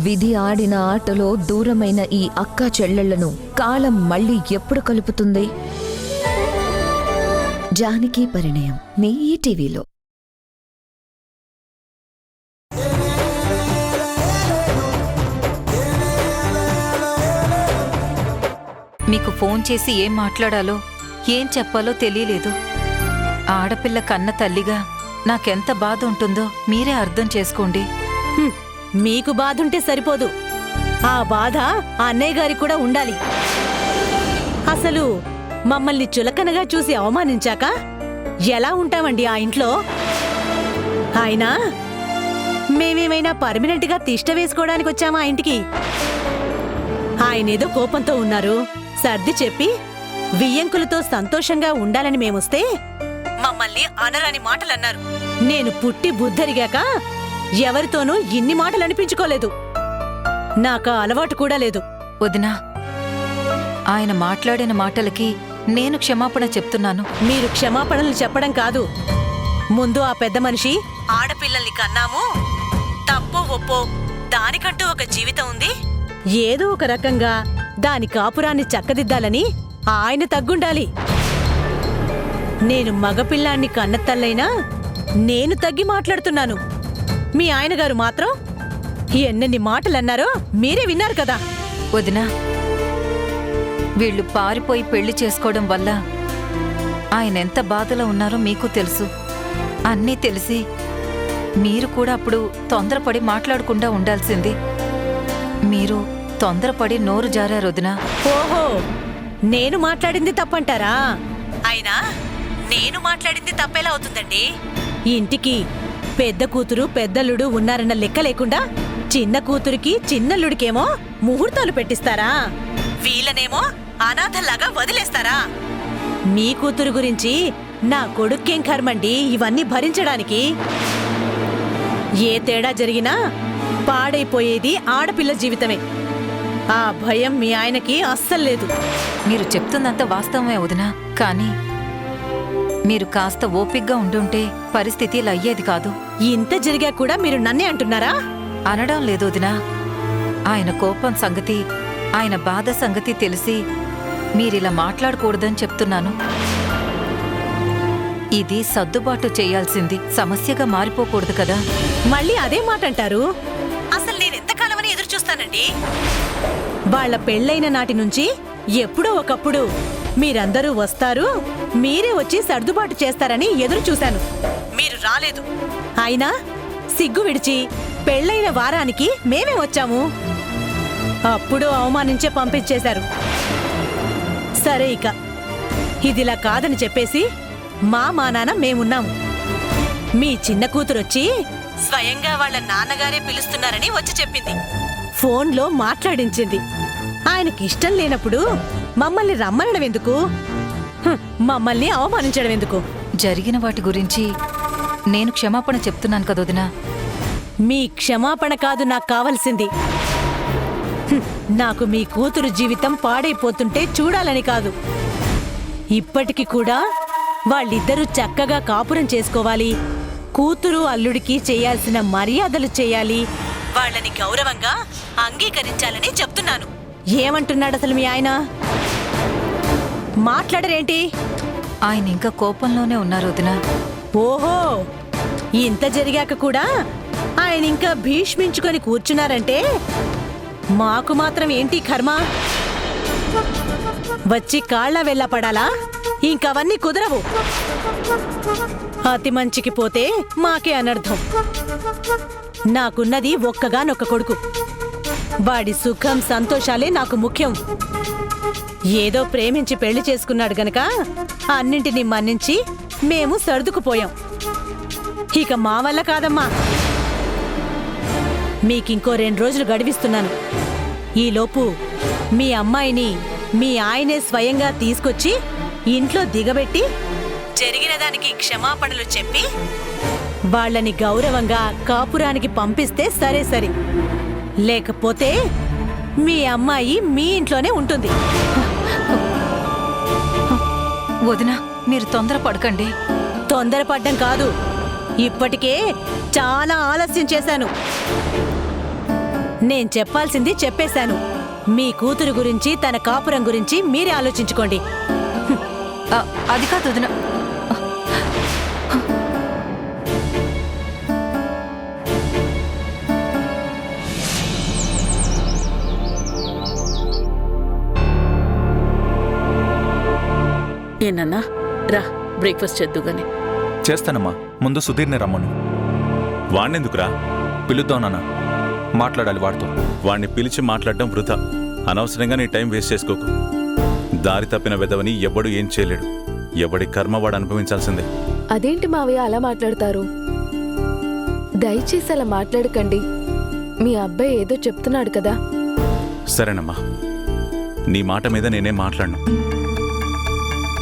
విధి ఆడిన ఆటలో దూరమైన ఈ అక్కా చెల్లెళ్లను కాలం మళ్ళీ ఎప్పుడు కలుపుతుంది? జానకి పరిణయం మీ ఈటీవీలో. మీకు ఫోన్ చేసి ఏం మాట్లాడాలో ఏం చెప్పాలో తెలియలేదు. ఆడపిల్ల కన్న తల్లిగా నాకెంత బాధ ఉంటుందో మీరే అర్థం చేసుకోండి. మీకు బాధుంటే సరిపోదు, ఆ బాధ ఆ అన్నయ్య గారికి కూడా ఉండాలి. అసలు మమ్మల్ని చులకనగా చూసి అవమానించాక ఎలా ఉంటామండి ఆ ఇంట్లో? అయినా మేమేమైనా పర్మనెంట్గా తిష్ట వేసుకోవడానికి వచ్చామా ఆ ఇంటికి? ఆయనేదో కోపంతో ఉన్నారు, సర్ది చెప్పి వియ్యంకులతో సంతోషంగా ఉండాలని మేమొస్తే మమ్మల్ని అనరాని మాటలన్నారు. నేను పుట్టి బుద్ధరిగాక ఎవరితోనూ ఇన్ని మాటలు అనిపించుకోలేదు. నాకా అలవాటు కూడా లేదు. వదినా, ఆయన మాట్లాడిన మాటలకి నేను క్షమాపణ చెప్తున్నాను. మీరు క్షమాపణలు చెప్పడం కాదు, ముందు ఆ పెద్ద మనిషి ఆడపిల్లల్ని కన్నాము, తప్పో ఒప్పో దానికంటూ ఒక జీవితం ఉంది, ఏదో ఒక రకంగా దాని కాపురాన్ని చక్కదిద్దాలని ఆయన తగ్గుండాలి. నేను మగపిల్లాన్ని కన్నతల్లైనా నేను తగ్గి మాట్లాడుతున్నాను. మీ ఆయనగారు మాత్రం ఎన్నెన్ని మాటలన్నారో మీరే విన్నారు కదా. వదినా, వీళ్ళు పారిపోయి పెళ్లి చేసుకోవడం వల్ల ఆయన ఎంత బాధలో ఉన్నారో మీకు తెలుసు. అన్నీ తెలిసి మీరు కూడా అప్పుడు తొందరపడి మాట్లాడకుండా ఉండాల్సింది. మీరు తొందరపడి నోరు జారారు వదినా. ఓహో, నేను మాట్లాడింది తప్పంటారా? అయినా నేను మాట్లాడింది తప్పేలా అవుతుందండి? ఇంటికి పెద్ద కూతురు పెద్దల్లుడు ఉన్నారన్న లెక్క లేకుండా చిన్న కూతురికి చిన్నల్లుడికేమో ముహూర్తాలు పెట్టిస్తారా? వీళ్ళనేమో అనాథల్లాగా వదిలేస్తారా? మీ కూతురు గురించి నా కొడుక్కేం కర్మండి ఇవన్నీ భరించడానికి? ఏ తేడా జరిగినా పాడైపోయేది ఆడపిల్ల జీవితమే. ఆ భయం మీ ఆయనకి అస్సలు లేదు. మీరు చెప్తుందంతా వాస్తవమే వదినా, కానీ మీరు కాస్త ఓపిగ్గా ఉండుంటే పరిస్థితి ఇలా అయ్యేది కాదు. ఇంత జరిగా కూడా మీరు నన్నే అంటున్నారా? అనడం లేదు వదినా. ఆయన కోపం సంగతి, ఆయన బాధ సంగతి తెలిసి మీరిలా మాట్లాడకూడదని చెప్తున్నాను. ఇది సర్దుబాటు చేయాల్సింది, సమస్యగా మారిపోకూడదు కదా. మళ్ళీ అదే మాట అంటారు? అసలు నేనెంతకాలమని ఎదురు చూస్తానండి? వాళ్ల పెళ్ళైన నాటి నుంచి ఎప్పుడో ఒకప్పుడు మీరందరూ వస్తారు, మీరే వచ్చి సర్దుబాటు చేస్తారని ఎదురు చూశాను. మీరు రాలేదు. అయినా సిగ్గు విడిచి పెళ్ళైన వారానికి మేమే వచ్చాము. అప్పుడు అవమానించే పంపించేశారు. సరే, ఇక ఇదిలా కాదని చెప్పేసి మా నాన్న మేమున్నాము. మీ చిన్న కూతురొచ్చి స్వయంగా వాళ్ళ నాన్నగారే పిలుస్తున్నారని వచ్చి చెప్పింది. ఫోన్లో మాట్లాడించింది. ఆయనకిష్టం లేనప్పుడు మమ్మల్ని రమ్మనడం ఎందుకు? మమ్మల్ని అవమానించడం ఎందుకు? జరిగిన వాటి గురించి నేను క్షమాపణ చెప్తున్నాను కదొదినా. మీ క్షమాపణ కాదు నాకు కావలసింది. నాకు మీ కూతురు జీవితం పాడైపోతుంటే చూడాలని కాదు, ఇప్పటికి కూడా వాళ్ళిద్దరూ చక్కగా కాపురం చేసుకోవాలి, కూతురు అల్లుడికి చేయాల్సిన మర్యాదలు చేయాలి, వాళ్ళని గౌరవంగా అంగీకరించాలని చెప్తున్నాను. ఏమంటున్నాడు అసలు మీ ఆయన? మాట్లాడరేంటి? ఆయన ఇంకా కోపంలోనే ఉన్నారు వదినా. ఓహో, ఇంత జరిగాక కూడా ఆయన ఇంకా భీష్మించుకొని కూర్చున్నారంటే మాకు మాత్రం ఏంటి కర్మ? వచ్చి కాళ్ళ వెళ్ళపడాలా? ఇంకవన్నీ కుదరవు. అతి మంచికి పోతే మాకే అనర్థం. నాకున్నది ఒక్కగానొక్క కొడుకు. వాడి సుఖం సంతోషాలే నాకు ముఖ్యం. ఏదో ప్రేమించి పెళ్లి చేసుకున్నాడు గనక అన్నింటినీ మన్నించి మేము సర్దుకుపోయాం. ఇక మా వల్ల కాదమ్మా. మీకింకో 2 రోజులు గడివిస్తున్నాను. ఈలోపు మీ అమ్మాయిని మీ ఆయనే స్వయంగా తీసుకొచ్చి ఇంట్లో దిగబెట్టి జరిగిన దానికి క్షమాపణలు చెప్పి వాళ్ళని గౌరవంగా కాపురానికి పంపిస్తే సరే సరి. లేకపోతే మీ అమ్మాయి మీ ఇంట్లోనే ఉంటుంది. వదినా, మీరు తొందరపడకండి. తొందరపడ్డం కాదు, ఇప్పటికే చాలా ఆలస్యం చేశాను. నేను చెప్పాల్సింది చెప్పేశాను. మీ కూతురు గురించి, తన కాపురం గురించి మీరే ఆలోచించుకోండి. అది కాదు వదిన. ఏనన్నా రా, బ్రేక్ఫాస్ట్ చేద్దు గాని. చేస్తానమ్మా, ముందు సుధీర్ని రమ్మను. వాణ్ణెందుకురా? పిలుద్దాం నాన్న, మాట్లాడాలి వాడితో. వాణ్ణి పిలిచి మాట్లాడడం వృధా. అనవసరంగా నీ టైం వేస్ట్ చేసుకోకు. దారి తప్పిన వెదవని ఎవ్వడు ఏం చేయలేడు. ఎవడి కర్మ వాడు అనుభవించాల్సిందే. అదేంటి మావయ్య అలా మాట్లాడతారు? దయచేసి అలా మాట్లాడకండి. మీ అబ్బాయి ఏదో చెప్తున్నాడు కదా. సరేనమ్మా, నీ మాట మీద నేనేం మాట్లాడను.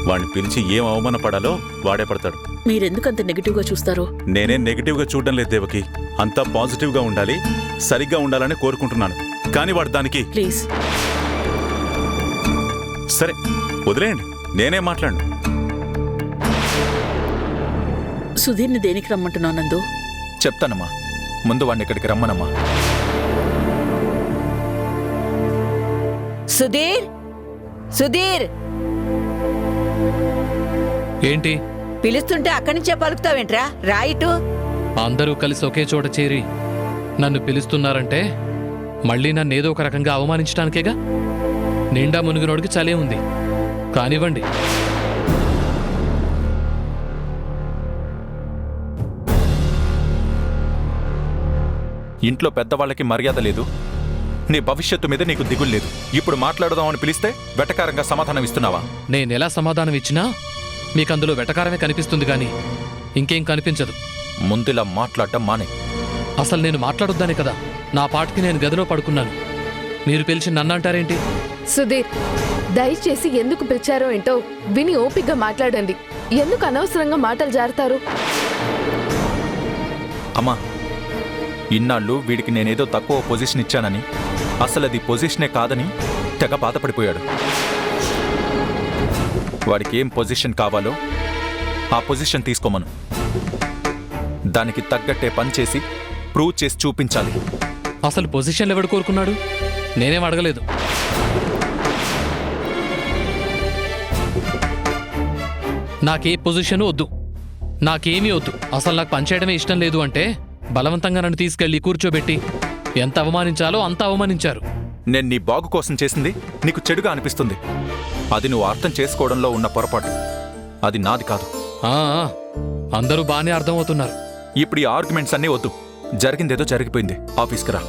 వాణ్ణి పిలిచి ఏం అవమానపడాలో వాడే పడతాడు. మీరెందుకంత నెగిటివ్గా చూస్తారు? నేనేం నెగిటివ్గా చూడడం లేదు దేవకి. అంతా పాజిటివ్గా ఉండాలి, సరిగ్గా ఉండాలని కోరుకుంటున్నాను. కానీ వాడు దానికి ప్లీజ్ సరే వదిలేయండి, నేనేం మాట్లాడను. సుధీర్ని దేనికి రమ్మంటున్నావు నందు? చెప్తానమ్మా, ముందు వాడిని ఇక్కడికి రమ్మనమ్మా. సుధీర్, సుధీర్ ఏంటి పిలుస్తుంటే అక్కడి నుంచే పలుకుతావేంట్రా? రాయిటు అందరూ కలిసి ఒకే చోట చేరి నన్ను పిలుస్తున్నారంటే మళ్ళీ నన్ను ఏదో ఒక రకంగా అవమానించడానికేగా. నిండా మునిగినోడికి చలే ఉంది. కానివ్వండి. ఇంట్లో పెద్దవాళ్ళకి మర్యాద లేదు, నీ భవిష్యత్తు మీద నీకు దిగులు లేదు. ఇప్పుడు మాట్లాడదామని పిలిస్తే వెటకారంగా సమాధానం ఇస్తున్నావా? నేనెలా సమాధానం ఇచ్చినా మీకందులో వెటకారమే కనిపిస్తుంది గాని ఇంకేం కనిపించదు. ముందులా మాట్లాడటం మానే. అసలు నేను మాట్లాడొద్దానే కదా నా పాటికి నేను గదిలో పడుకున్నాను. మీరు పిలిచి నన్నంటారేంటి? సుధీర్, దయచేసి ఎందుకు పిలిచారో ఏంటో విని ఓపిగ్గా మాట్లాడండి. ఎందుకు అనవసరంగా మాటలు జారుతారు? అమ్మా, ఇన్నాళ్ళు వీడికి నేనేదో తక్కువ పొజిషన్ ఇచ్చానని, అసలు అది పొజిషనే కాదని తెగ బాధపడిపోయాడు. వాడికి ఏం పొజిషన్ కావాలో ఆ పొజిషన్ తీసుకోమను. దానికి తగ్గట్టే పని చేసి ప్రూవ్ చేసి చూపించాలి. అసలు పొజిషన్లు ఎవడు కోరుకున్నాడు? నేనేం అడగలేదు. నాకే పొజిషన్ వద్దు, నాకేమీ వద్దు. అసలు నాకు పనిచేయడమే ఇష్టం లేదు అంటే బలవంతంగా నన్ను తీసుకెళ్లి కూర్చోబెట్టి ఎంత అవమానించాలో అంత అవమానించారు. నేను నీ బాగు కోసం చేసింది నీకు చెడుగా అనిపిస్తుంది. అది నువ్వు అర్థం చేసుకోవడంలో ఉన్న పొరపాటు. అది నాది కాదు. ఆ, అందరూ బానే అర్థమవుతున్నారు. ఇప్పుడు ఈ ఆర్గ్యుమెంట్స్ అన్నీ వద్దు. జరిగిందేదో జరిగిపోయింది. ఆఫీస్కి రా.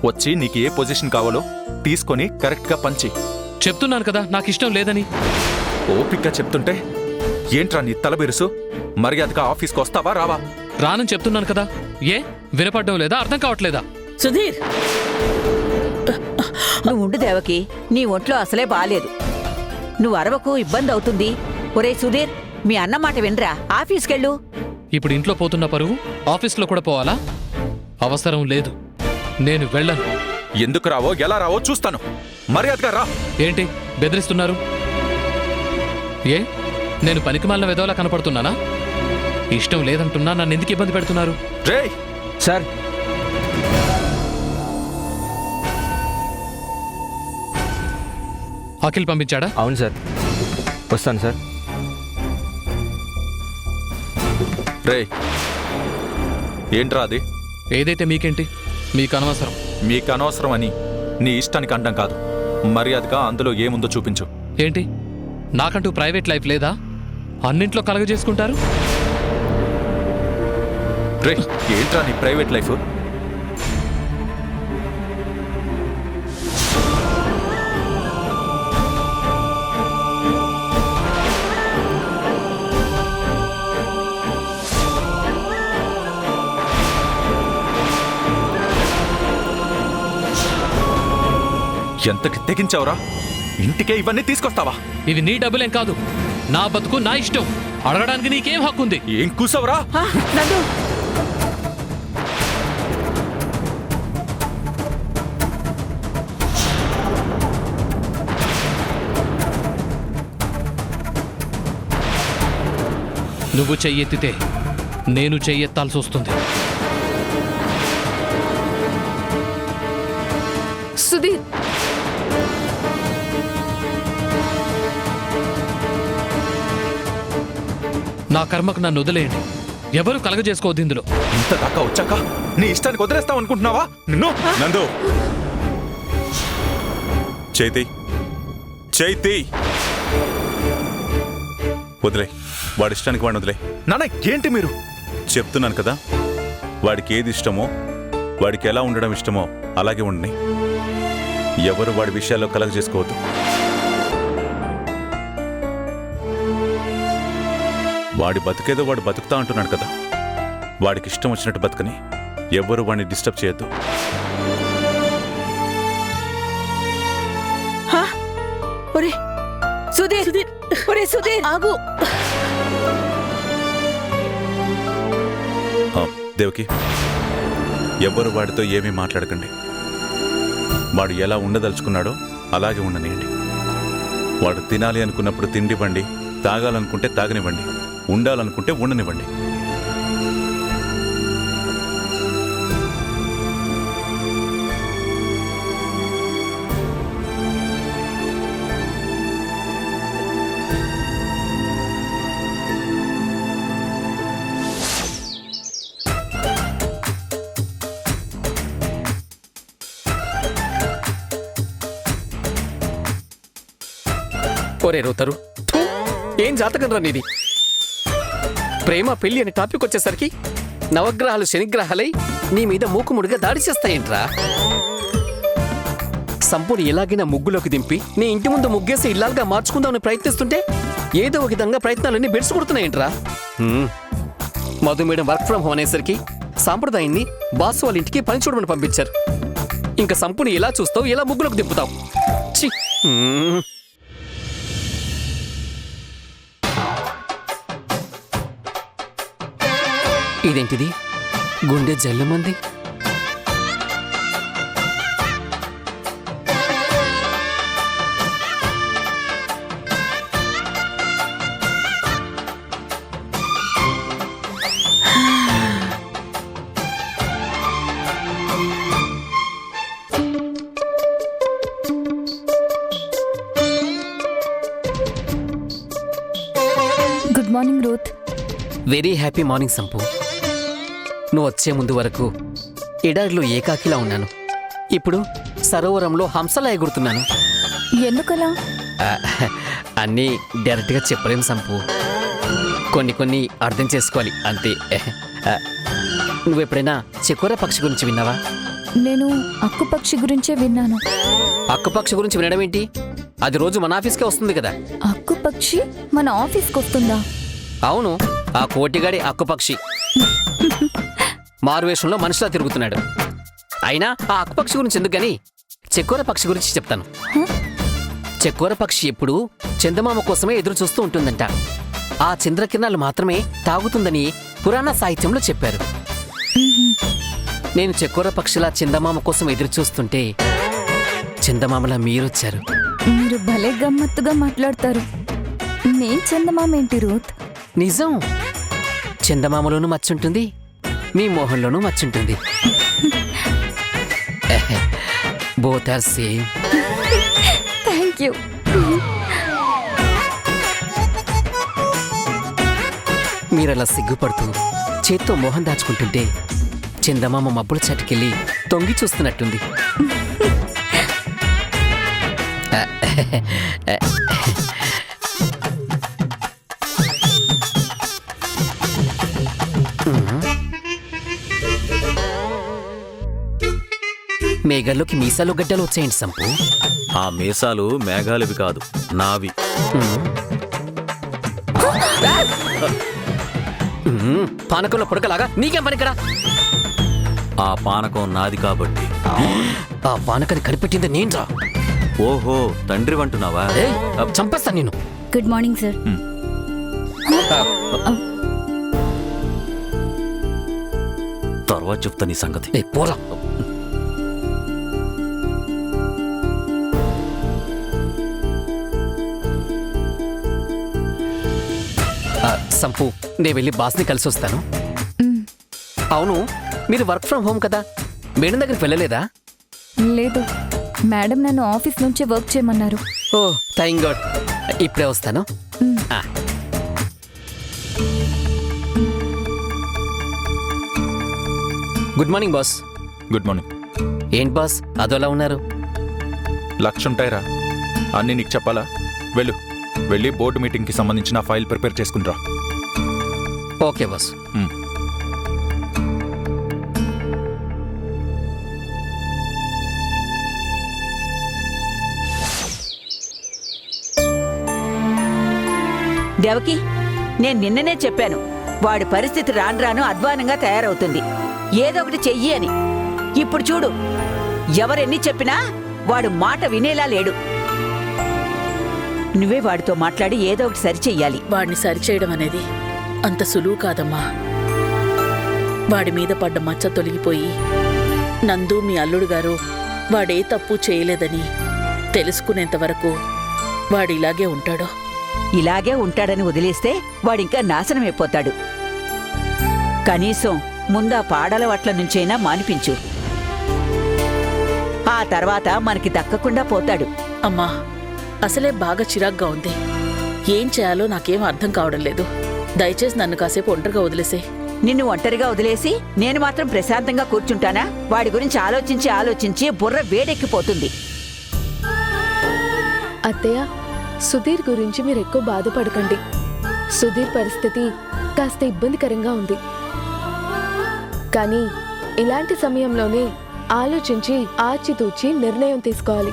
వచ్చి నీకు ఏ పొజిషన్ కావాలో తీసుకొని కరెక్ట్గా పంచి. చెప్తున్నాను కదా నాకు ఇష్టం లేదని. ఓపిక్గా చెప్తుంటే ఏంట్రా నీ తలబిరుసు? మర్యాదగా ఆఫీస్కి వస్తావా రావా? రానని చెప్తున్నాను కదా. ఏ వినపడ్డం లేదా? అర్థం కావట్లేదా? సుధీర్, నువ్వు ఉండు దేవకి, నీ ఒంట్లో అసలే బాలేదు. నువ్వు అరవకు, ఇబ్బంది అవుతుంది. ఒరే సుధీర్, మీ అన్న మాట వినరా, ఆఫీస్కెళ్ళు. ఇప్పుడు ఇంట్లో పోతున్న పరువు ఆఫీస్లో కూడా పోవాలా? అవసరం లేదు, నేను వెళ్ళను. ఎందుకు రావో ఎలా రావో చూస్తాను. మర్యాదగా రా. ఏంటి బెదిరిస్తున్నారు? ఏ నేను పనికిమాలిన వెధవలా కనపడుతున్నానా? ఇష్టం లేదంటున్నా నన్ను ఎందుకు ఇబ్బంది పెడుతున్నారు? రేయ్ సార్, అఖిల్ పంపించాడా? అవును సార్, వస్తాను సార్. రేయ్, ఏంట్రా అది? ఏదైతే మీకేంటి? మీకు అనవసరం. మీకు అనవసరం అని నీ ఇష్టానికి అండం కాదు. మర్యాదగా అందులో ఏముందో చూపించు. ఏంటి నాకంటూ ప్రైవేట్ లైఫ్ లేదా? అన్నింట్లో కలగజేసుకుంటారు. రేయ్, ఏంట్రా నీ ప్రైవేట్ లైఫ్? ఎంతకి తెగించావురా? ఇంటికే ఇవన్నీ తీసుకొస్తావా? ఇవి నీ డబ్బులేం కాదు, నా బతుకు నా ఇష్టం. అడగడానికి నీకేం హక్కుంది? ఏం కూసావురా? నందు, నువ్వు చెయ్యెత్తితే నేను చెయ్యెత్తాల్సి వస్తుంది. సుధీర్, నా కర్మకు నన్ను వదిలేయండి. ఎవరు కలగజేసుకోవద్దు ఇందులో. ఇంత దాకా వచ్చాక నీ ఇష్టానికి వదిలేస్తావు అనుకుంటున్నావా? నిన్ను నందు చైతి చైతి వదిలే, వాడి ఇష్టానికి వాడిని వదిలే. నాన్న ఏంటి మీరు? చెప్తున్నాను కదా, వాడికి ఏది ఇష్టమో, వాడికి ఎలా ఉండడం ఇష్టమో అలాగే ఉండని. ఎవరు వాడి విషయాల్లో కలగ చేసుకోవద్దు. వాడి బతుకేదో వాడు బతుకుతా అంటున్నాడు కదా, వాడికి ఇష్టం వచ్చినట్టు బతుకని ఎవ్వరూ వాడిని డిస్టర్బ్ చేయొద్దు. ఒరే సుధీర్, ఒరే సుధీర్, ఆగు. దేవకి, ఎవ్వరు వాడితో ఏమీ మాట్లాడకండి. వాడు ఎలా ఉండదలుచుకున్నాడో అలాగే ఉండనియండి. వాడు తినాలి అనుకున్నప్పుడు తిండివ్వండి, తాగాలనుకుంటే తాగనివ్వండి, ఉండాలనుకుంటే ఉండనివ్వండి. ఒరే రోతరు, థూ, ఏం జాతకం రా నీది? ప్రేమ పెళ్లి అనే టాపిక్ వచ్చేసరికి నవగ్రహాలు శనిగ్రహాలై నీ మీద మూకుముడిగా దాడి చేస్తాయేంట్రా? సంపుని ఎలాగైనా ముగ్గులోకి దింపి నీ ఇంటి ముందు ముగ్గేసి ఇల్లాలుగా మార్చుకుందామని ప్రయత్నిస్తుంటే ఏదో ఒక విధంగా ప్రయత్నాలన్నీ బెడిసికొడుతున్నాయేంట్రా? Madhu madam work from home అనేసరికి సాంప్రదాయాన్ని బాసు వాళ్ళ ఇంటికి పని చూడమని పంపించారు. ఇంకా సంపుని ఎలా చూస్తావు, ఎలా ముగ్గులోకి దింపుతావు? ఛీ! ఇదేంటిది? గుండె జల్లమంది. Good morning Ruth. Very happy morning Sampu. నువ్వు వచ్చే ముందు వరకు ఎడారిలో ఏకాకిలా ఉన్నాను. ఇప్పుడు సరోవరంలో హంసలా ఎగురుతున్నాను. ఎందుకలా? అన్నీ డైరెక్ట్గా చెప్పలేం సంపు. కొన్ని అర్థం చేసుకోవాలి అంతే. నువ్వెప్పుడైనా చెకోర పక్షి గురించి విన్నావా? నేను అక్కుపక్షి గురించే విన్నాను. అక్కుపక్షి గురించి వినడం ఏంటి? అది రోజు మన ఆఫీస్కే వస్తుంది కదా. అక్కుపక్షి మన ఆఫీస్కి వస్తుందా? అవును, ఆ కోటిగాడి అక్కుపక్షి మారువేషంలో మనిషిలా తిరుగుతున్నాడు. అయినా ఆ అక్కుపక్షి గురించి ఎందుకని చెక్కోర పక్షి గురించి చెప్తాను. చెక్కోర పక్షి ఎప్పుడూ చందమామ కోసమే ఎదురు చూస్తూ ఉంటుందంట. ఆ చంద్రకిరణాలు మాత్రమే తాగుతుందని పురాణ సాహిత్యంలో చెప్పారు. నేను చెక్కోర పక్షిలా చందమామ కోసం ఎదురు చూస్తుంటే చందమామలా మీరొచ్చారు. మీరు భలే గమ్మత్తుగా మాట్లాడతారు. నేను చందమామేంటి రూత్? నిజం, చందమామలోనూ మచ్చుంటుంది, మీ మోహంలోనూ మచ్చుంటుంది. Both are same. Thank you. మీరలా సిగ్గుపడుతూ చేత్తో మోహం దాచుకుంటుంటే చందమామ మబ్బుల చాటుకెళ్ళి తొంగి చూస్తున్నట్టుంది. మేఘాల్లోకి మీసాలు గడ్డలు వచ్చాయండి సంపు. ఆ మీసాలు మేఘాలవి కాదు, నావి. పానకంలో పొడకలాగా నీకేం పనికరా? ఆ పానకం నాది కాబట్టి. ఆ పానకాన్ని కనిపెట్టింది నేనురా. ఓహో, తండ్రి వంటున్నావా? చంపేస్తాను నేను. Good morning sir. తర్వాత చెప్తా నీ సంగతి. పోరా. సంపు, నేను వెళ్ళి బాస్ని కలిసి వస్తాను. అవును, మీరు వర్క్ ఫ్రం హోమ్ కదా, మేడం దగ్గరికి వెళ్ళలేదా? లేదు. మేడం నన్ను ఆఫీస్ నుంచే వర్క్ చేయమన్నారు. ఓ థ్యాంక్ గాడ్. ఇప్పుడే వస్తాను. ఆ. Good morning boss. Good morning. ఏంటి బాస్ అదోలా ఉన్నారు? లక్షుంటాయిరా, అన్నీ నీకు చెప్పాలా? వెళ్ళి బోర్డు మీటింగ్కి సంబంధించిన ఫైల్ ప్రిపేర్ చేసుకునిరా. Okay boss. దేవకి, నేను నిన్ననే చెప్పాను, వాడి పరిస్థితి రాను రాను అధ్వానంగా తయారవుతుంది, ఏదో ఒకటి చెయ్యి అని. ఇప్పుడు చూడు, ఎవరెన్ని చెప్పినా వాడు మాట వినేలా లేడు. నువ్వే వాడితో మాట్లాడి ఏదో ఒకటి సరిచెయ్యాలి. వాడిని సరిచేయడం అనేది అంత సులువు కాదమ్మా. వాడి మీద పడ్డ మచ్చ తొలగిపోయి నందు మీ అల్లుడు గారు వాడే తప్పు చేయలేదని తెలుసుకునేంత వరకు వాడిలాగే ఉంటాడో. ఇలాగే ఉంటాడని వదిలేస్తే వాడింకా నాశనమైపోతాడు. కనీసం ముందా పాడలవట్ల నుంచైనా మానిపించు, ఆ తర్వాత మనకి దక్కకుండా పోతాడు. అమ్మా, అసలే బాగా చిరాగ్గా ఉంది. ఏం చేయాలో నాకేం అర్థం కావడం లేదు. దయచేసి నన్ను కాసేపు ఒంటరిగా వదిలేసే. నిన్ను ఒంటరిగా వదిలేసి నేను మాత్రం ప్రశాంతంగా కూర్చుంటానా? వాడి గురించి ఆలోచించి ఆలోచించి బుర్ర వేడెక్కిపోతుంది. అత్తయ్య, సుధీర్ గురించి మీరు ఎక్కువ బాధపడకండి. సుధీర్ పరిస్థితి కాస్త ఇబ్బందికరంగా ఉంది. కానీ ఇలాంటి సమయంలోనే ఆలోచించి ఆచితూచి నిర్ణయం తీసుకోవాలి.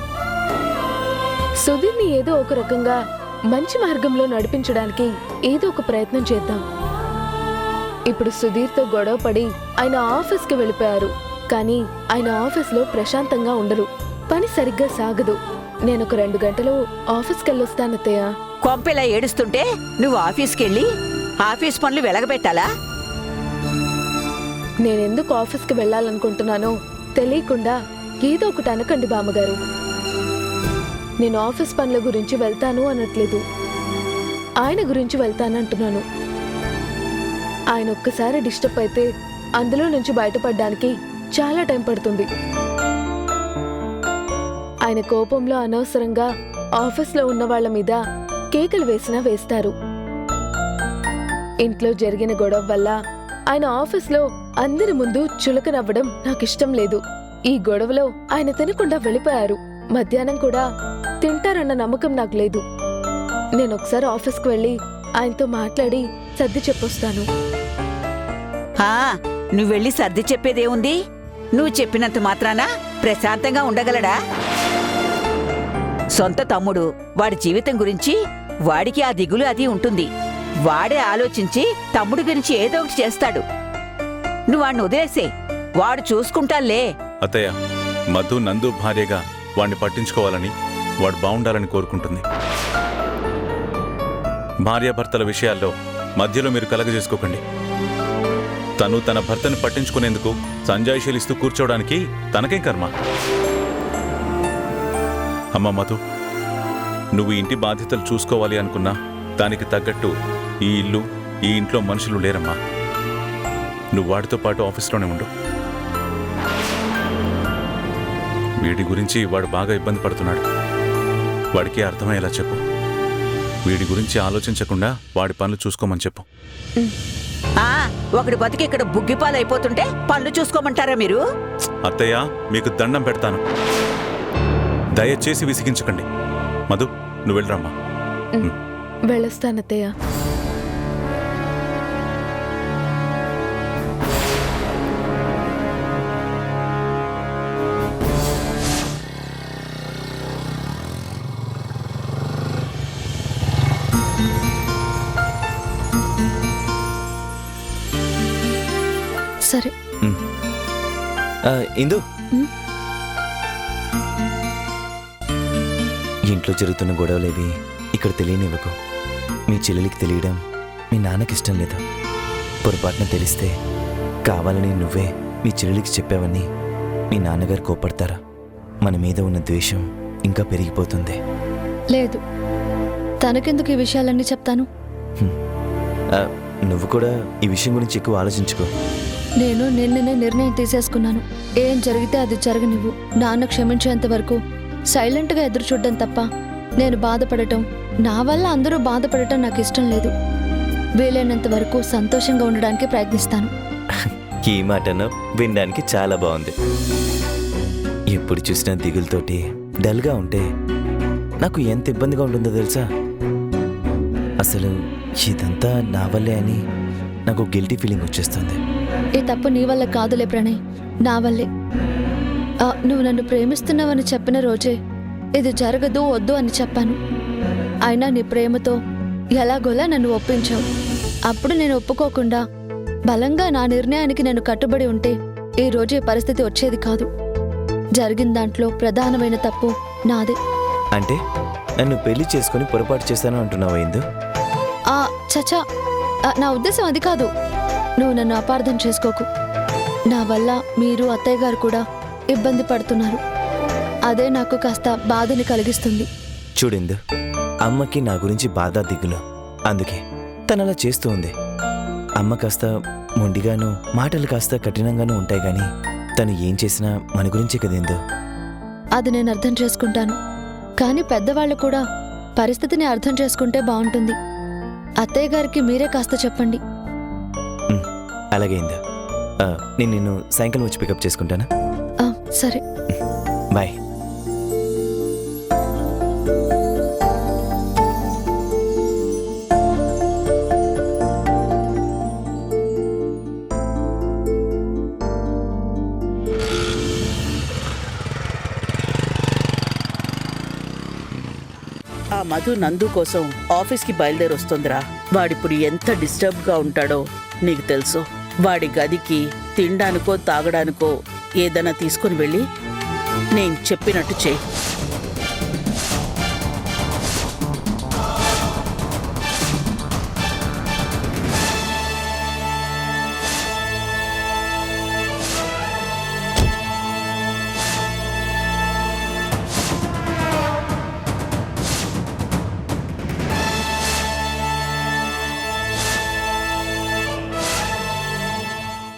సుధీర్ని ఏదో ఒక రకంగా మంచి మార్గంలో నడిపించడానికి ఏదో ఒక ప్రయత్నం చేద్దాం. ఇప్పుడు సుధీర్తో గొడవ పడి ఆయన ఆఫీస్కి వెళ్ళిపోయారు. కానీ ఆయన ఆఫీస్లో ప్రశాంతంగా ఉండరు, పని సరిగ్గా సాగదు. నేను ఒక 2 గంటలు ఆఫీస్కి వెళ్ళొస్తానత్తయ్య. కొంపెలా ఏడుస్తుంటే నువ్వు ఆఫీస్కెళ్ళి ఆఫీస్ పనులు వెలగబెట్టాలా? నేనెందుకు ఆఫీస్కి వెళ్ళాలనుకుంటున్నానో తెలియకుండా ఏదో ఒకటి అనకండి బామ్మగారు. నేను ఆఫీస్ పనుల గురించి వెళ్తాను అనట్లేదు, ఆయన గురించి వెళ్తానంటున్నాను. ఆయన ఒక్కసారి డిస్టర్బ్ అయితే అందులో నుంచి బయటపడడానికి చాలా టైం పడుతుంది. ఆయన కోపంలో అనవసరంగా ఆఫీస్లో ఉన్న వాళ్ళ మీద కేకలు వేసినా వేస్తారు. ఇంట్లో జరిగిన గొడవ వల్ల ఆయన ఆఫీస్లో అందరి ముందు చులకనవ్వడం నాకిష్టం లేదు. ఈ గొడవలో ఆయన తినకుండా వెళ్ళిపోయారు. మధ్యాహ్నం కూడా తింటారన్న నమ్మకం నాకు లేదు. నేను ఒకసారి ఆఫీస్కి వెళ్ళి ఆయనతో మాట్లాడి సర్ది చెప్పొస్తాను. నువ్వెళ్ళి సర్ది చెప్పేదేముంది? నువ్వు చెప్పినంత మాత్రాన ప్రశాంతంగా ఉండగలడా? సొంత తమ్ముడు, వాడి జీవితం గురించి వాడికి ఆ దిగులు అది ఉంటుంది. వాడే ఆలోచించి తమ్ముడి గురించి ఏదో ఒకటి చేస్తాడు. నువ్వు వాడిని వదిలేసే, వాడు చూసుకుంటాలే. అత్తయ్య, మధు నందు భార్యగా వాణ్ణి పట్టించుకోవాలని, వాడు బాగుండాలని కోరుకుంటుంది. భార్యాభర్తల విషయాల్లో మధ్యలో మీరు కలగజేసుకోకండి. తను తన భర్తను పట్టించుకునేందుకు సంజాయిషీలిస్తూ కూర్చోవడానికి తనకేం కర్మ? అమ్మ మధు, నువ్వు ఇంటి బాధ్యతలు చూసుకోవాలి అనుకున్నా దానికి తగ్గట్టు ఈ ఇల్లు, ఈ ఇంట్లో మనుషులు లేరమ్మా. నువ్వు వాడితో పాటు ఆఫీస్లోనే ఉండు. వీడి గురించి వాడు బాగా ఇబ్బంది పడుతున్నాడు. వాడికి అర్థమయ్యేలా చెప్పు. వీడి గురించి ఆలోచించకుండా వాడి పనులు చూసుకోమని చెప్పు. ఒకటి బతికి ఇక్కడ బుగ్గిపాలైపోతుంటే పనులు చూసుకోమంటారా మీరు? అత్తయ్య, మీకు దండం పెడతాను, దయచేసి విసిగించకండి. మధు, నువ్వు వెళ్ళరమ్మా. వెళ్ళొస్తానత్తయ్య. సరే ఇందు, ఇంట్లో జరుగుతున్న గొడవలేవి ఇక్కడ తెలియనివ్వకు. మీ చెల్లెలికి తెలియడం మీ నాన్నకిష్టం లేదు. పొరపాటున తెలిస్తే కావాలని నువ్వే మీ చెల్లెలికి చెప్పావని మీ నాన్నగారు కోపడతారా? మన మీద ఉన్న ద్వేషం ఇంకా పెరిగిపోతుంది. లేదు, తనకెందుకు ఈ విషయాలన్నీ చెప్తాను? నువ్వు కూడా ఈ విషయం గురించి ఎక్కువ ఆలోచించుకో. నేను నిన్ననే నిర్ణయం తీసేసుకున్నాను. ఏం జరిగితే అది జరగనివ్వు. నాన్న క్షమించేంత వరకు సైలెంట్గా ఎదురు చూడడం తప్ప నేను బాధపడటం, నా వల్ల అందరూ బాధపడటం నాకు ఇష్టం లేదు. వీలైనంత వరకు సంతోషంగా ఉండడానికి ప్రయత్నిస్తాను. ఈ మాటను వినడానికి చాలా బాగుంది. ఎప్పుడు చూసినా దిగులతోటి డల్గా ఉంటే నాకు ఎంత ఇబ్బందిగా ఉంటుందో తెలుసా? అసలు ఇదంతా నా వల్లే అని నాకు గిల్టీ ఫీలింగ్ వచ్చేస్తుంది. ఈ తప్పు నీ వల్ల కాదులే ప్రణయ్, నా వల్లే. నువ్వు నన్ను ప్రేమిస్తున్నావని చెప్పిన రోజే ఇది జరగదు, వద్దు అని చెప్పాను. అయినా నీ ప్రేమతో ఎలాగోలా నన్ను ఒప్పించావు. అప్పుడు నేను ఒప్పుకోకుండా బలంగా నా నిర్ణయానికి నేను కట్టుబడి ఉంటే ఈ రోజు ఈ పరిస్థితి వచ్చేది కాదు. జరిగిన దాంట్లో ప్రధానమైన తప్పు నాదే. అంటే నన్ను పెళ్లి చేసుకుని పొరపాటు చేశాను అంటున్నావా ఇందు? చచా, నా ఉద్దేశం అది కాదు. నువ్వు నన్ను అపార్థం చేసుకోకు. నా వల్ల మీరు అత్తయ్య గారు కూడా ఇబ్బంది పడుతున్నారు. అదే నాకు కాస్త బాధని కలిగిస్తుంది. చూడిందు, అమ్మకి నా గురించి బాధ దిగులు, అందుకే తనలా చేస్తూ ఉంది. అమ్మ కాస్త మొండిగాను, మాటలు కాస్త కఠినంగానూ ఉంటాయి గాని తను ఏం చేసినా మన గురించే కదేందో. అది నేను అర్థం చేసుకుంటాను. కానీ పెద్దవాళ్ళు కూడా పరిస్థితిని అర్థం చేసుకుంటే బాగుంటుంది. అత్తయ్య గారికి మీరే కాస్త చెప్పండి. అలాగే ఇందు, నేను నిన్ను సాయంకాలం వచ్చి పికప్ చేసుకుంటానా? సరే, బాయ్. ఆ మధు నందు కోసం ఆఫీస్కి బయలుదేరి వస్తుందిరా. వాడిప్పుడు ఎంత డిస్టర్బ్గా ఉంటాడో నీకు తెలుసు. వాడి గదికి తినడానికో తాగడానికో ఏదైనా తీసుకుని వెళ్ళి నేను చెప్పినట్టు చేయి.